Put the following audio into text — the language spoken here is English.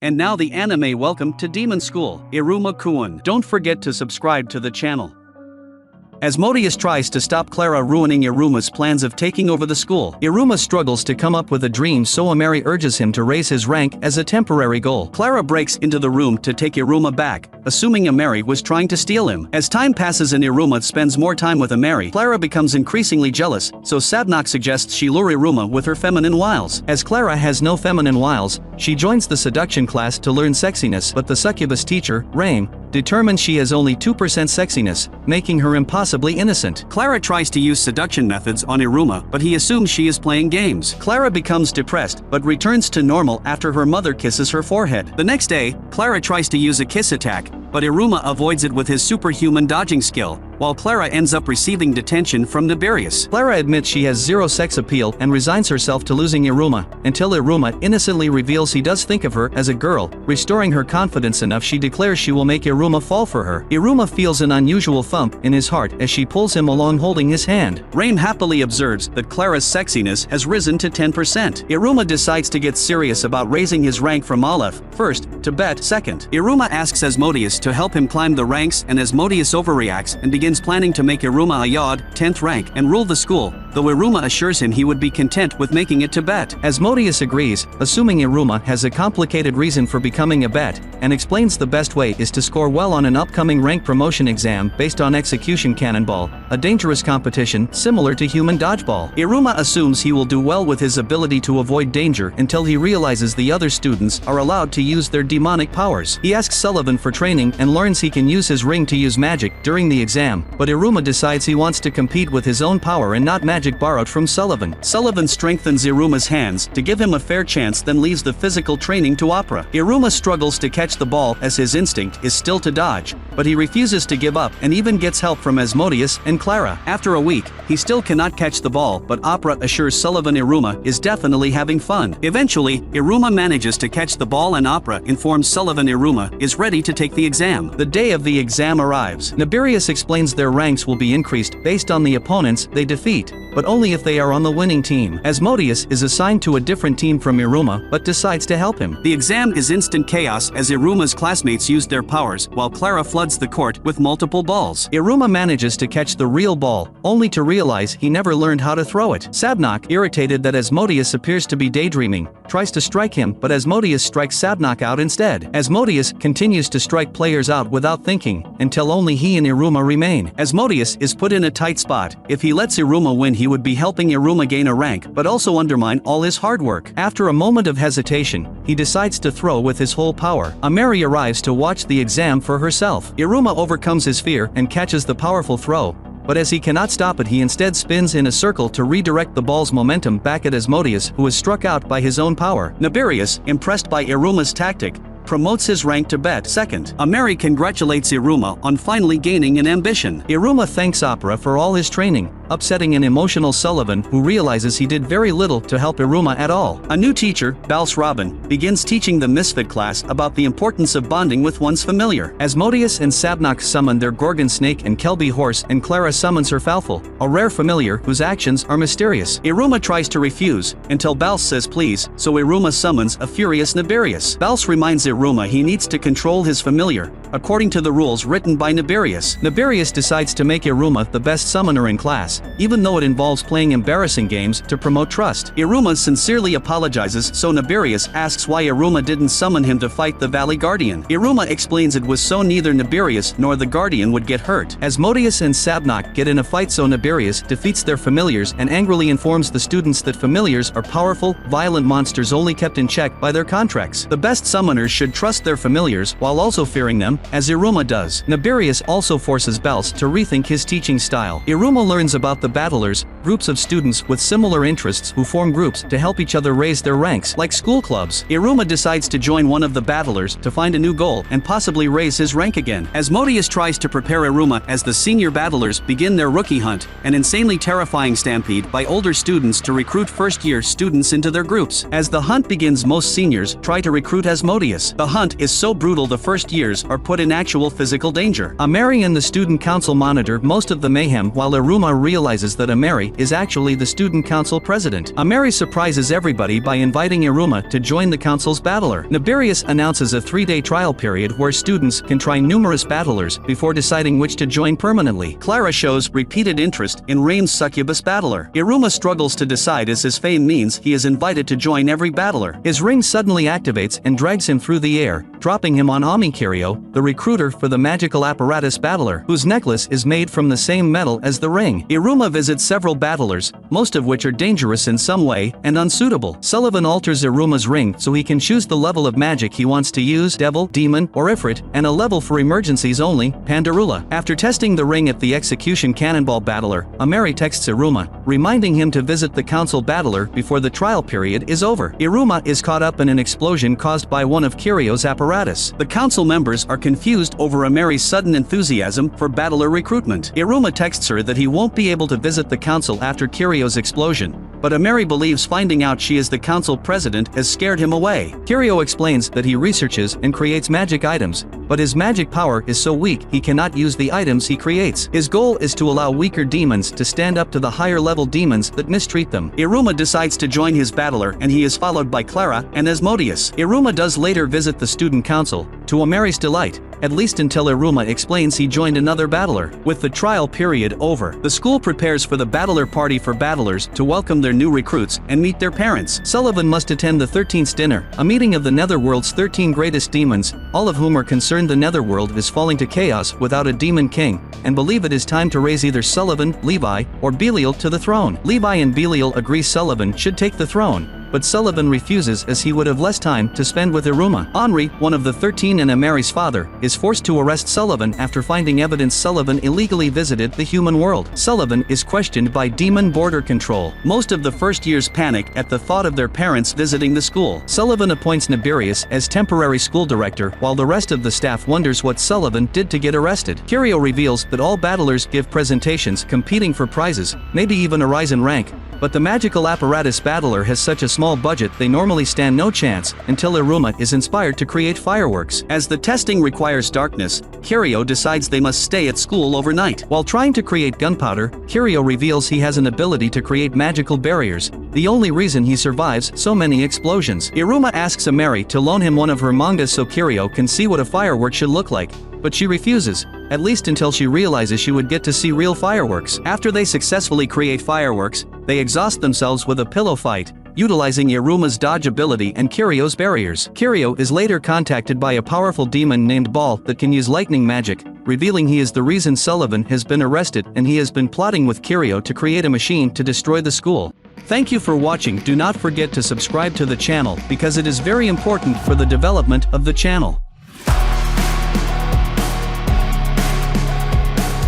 And now the anime welcome to Demon School, Iruma-kun. Don't forget to subscribe to the channel. Asmodeus tries to stop Clara ruining Iruma's plans of taking over the school. Iruma struggles to come up with a dream, so Ameri urges him to raise his rank as a temporary goal. Clara breaks into the room to take Iruma back, assuming Ameri was trying to steal him. As time passes and Iruma spends more time with Ameri, Clara becomes increasingly jealous, so Sabnok suggests she lure Iruma with her feminine wiles. As Clara has no feminine wiles, she joins the seduction class to learn sexiness, but the succubus teacher, Raim, determines she has only 2% sexiness, making her impossibly innocent. Clara tries to use seduction methods on Iruma, but he assumes she is playing games. Clara becomes depressed, but returns to normal after her mother kisses her forehead. The next day, Clara tries to use a kiss attack, but Iruma avoids it with his superhuman dodging skill, while Clara ends up receiving detention from Nibirius. Clara admits she has zero sex appeal and resigns herself to losing Iruma, until Iruma innocently reveals he does think of her as a girl, restoring her confidence enough she declares she will make Iruma fall for her. Iruma feels an unusual thump in his heart as she pulls him along holding his hand. Raim happily observes that Clara's sexiness has risen to 10%. Iruma decides to get serious about raising his rank from Aleph, first, to Bet, second. Iruma asks Asmodeus to help him climb the ranks, and Asmodeus overreacts and begins planning to make Iruma a Yod, 10th rank, and rule the school, though Iruma assures him he would be content with making it to Bet. Asmodeus agrees, assuming Iruma has a complicated reason for becoming a Bet, and explains the best way is to score well on an upcoming rank promotion exam based on execution cannonball, a dangerous competition similar to human dodgeball. Iruma assumes he will do well with his ability to avoid danger until he realizes the other students are allowed to use their demonic powers. He asks Sullivan for training and learns he can use his ring to use magic during the exam, but Iruma decides he wants to compete with his own power and not magic borrowed from Sullivan. Sullivan strengthens Iruma's hands to give him a fair chance, then leaves the physical training to Opera. Iruma struggles to catch the ball as his instinct is still to dodge, but he refuses to give up and even gets help from Asmodeus and Clara. After a week, he still cannot catch the ball, but Opera assures Sullivan Iruma is definitely having fun. Eventually, Iruma manages to catch the ball and Opera informs Sullivan Iruma is ready to take the exam. The day of the exam arrives. Nibirius explains their ranks will be increased based on the opponents they defeat, but only if they are on the winning team. Asmodeus is assigned to a different team from Iruma, but decides to help him. The exam is instant chaos as Iruma's classmates use their powers, while Clara floods the court with multiple balls. Iruma manages to catch the real ball, only to realize he never learned how to throw it. Sabnok, irritated that Asmodeus appears to be daydreaming, tries to strike him, but Asmodeus strikes Sabnok out instead. Asmodeus continues to strike players out without thinking, until only he and Iruma remain. Asmodeus is put in a tight spot. If he lets Iruma win, he would be helping Iruma gain a rank, but also undermine all his hard work. After a moment of hesitation, he decides to throw with his whole power. Ameri arrives to watch the exam for herself. Iruma overcomes his fear and catches the powerful throw, but as he cannot stop it, he instead spins in a circle to redirect the ball's momentum back at Asmodeus, who is struck out by his own power. Nibirius, impressed by Iruma's tactic, promotes his rank to Bet, second. Ameri congratulates Iruma on finally gaining an ambition. Iruma thanks Opera for all his training, upsetting an emotional Sullivan who realizes he did very little to help Iruma at all. A new teacher, Bals Robin, begins teaching the misfit class about the importance of bonding with one's familiar. Asmodeus and Sabnok summon their Gorgon snake and Kelby horse, and Clara summons her Falfel, a rare familiar whose actions are mysterious. Iruma tries to refuse, until Bals says please, so Iruma summons a furious Nibirius. Bals reminds Iruma he needs to control his familiar, according to the rules written by Nibirius. Nibirius decides to make Iruma the best summoner in class, even though it involves playing embarrassing games to promote trust. Iruma sincerely apologizes, so Nibirius asks why Iruma didn't summon him to fight the Valley Guardian. Iruma explains it was so neither Nibirius nor the Guardian would get hurt. Asmodeus and Sabnok get in a fight, so Nibirius defeats their familiars and angrily informs the students that familiars are powerful, violent monsters only kept in check by their contracts. The best summoners should trust their familiars while also fearing them, as Iruma does. Nibirius also forces Bals to rethink his teaching style. Iruma learns about the battlers, groups of students with similar interests who form groups to help each other raise their ranks, like school clubs. Iruma decides to join one of the battlers to find a new goal and possibly raise his rank again. Asmodeus tries to prepare Iruma as the senior battlers begin their rookie hunt, an insanely terrifying stampede by older students to recruit first-year students into their groups. As the hunt begins, most seniors try to recruit Asmodeus. The hunt is so brutal the first years are put in actual physical danger. Ameri and the student council monitor most of the mayhem, while Iruma realizes that Immerse is actually the student council president. Immerse surprises everybody by inviting Iruma to join the council's battler. Nibirius announces a 3-day trial period where students can try numerous battlers before deciding which to join permanently. Clara shows repeated interest in Rain's succubus battler. Iruma struggles to decide as his fame means he is invited to join every battler. His ring suddenly activates and drags him through the air, dropping him on Kirio, the recruiter for the magical apparatus battler, whose necklace is made from the same metal as the ring. Iruma visits several battlers, most of which are dangerous in some way and unsuitable. Sullivan alters Iruma's ring so he can choose the level of magic he wants to use, devil, demon, or ifrit, and a level for emergencies only, Pandarula. After testing the ring at the execution cannonball battler, Immerse texts Iruma, reminding him to visit the council battler before the trial period is over. Iruma is caught up in an explosion caused by one of Kirio's apparatus. The council members are confused over Immerse's sudden enthusiasm for battler recruitment. Iruma texts her that he won't be able to visit the council after Kirio's explosion, but Immerse believes finding out she is the council president has scared him away. Kirio explains that he researches and creates magic items, but his magic power is so weak he cannot use the items he creates. His goal is to allow weaker demons to stand up to the higher level demons that mistreat them. Iruma decides to join his battler and he is followed by Clara and Asmodeus. Iruma does later visit the student council, to Immerse's delight, at least until Iruma explains he joined another battler. With the trial period over, the school prepares for the battler party for battlers to welcome their new recruits and meet their parents. Sullivan must attend the 13th dinner, a meeting of the Netherworld's 13 greatest demons, all of whom are concerned the Netherworld is falling to chaos without a demon king, and believe it is time to raise either Sullivan, Levi, or Belial to the throne. Levi and Belial agree Sullivan should take the throne, but Sullivan refuses as he would have less time to spend with Iruma. Henri, one of the 13 and Immerse's father, is forced to arrest Sullivan after finding evidence Sullivan illegally visited the human world. Sullivan is questioned by Demon Border Control. Most of the first years panic at the thought of their parents visiting the school. Sullivan appoints Nibirius as temporary school director while the rest of the staff wonders what Sullivan did to get arrested. Kirio reveals that all battlers give presentations competing for prizes, maybe even a rise in rank, but the magical apparatus battler has such a small budget they normally stand no chance until Iruma is inspired to create fireworks. As the testing requires darkness, Kirio decides they must stay at school overnight. While trying to create gunpowder, Kirio reveals he has an ability to create magical barriers, the only reason he survives so many explosions. Iruma asks Immerse to loan him one of her mangas so Kirio can see what a firework should look like, but she refuses, at least until she realizes she would get to see real fireworks. After they successfully create fireworks, they exhaust themselves with a pillow fight, utilizing Iruma's dodge ability and Kirio's barriers. Kirio is later contacted by a powerful demon named Ball that can use lightning magic, revealing he is the reason Sullivan has been arrested and he has been plotting with Kirio to create a machine to destroy the school. Thank you for watching. Do not forget to subscribe to the channel because it is very important for the development of the channel.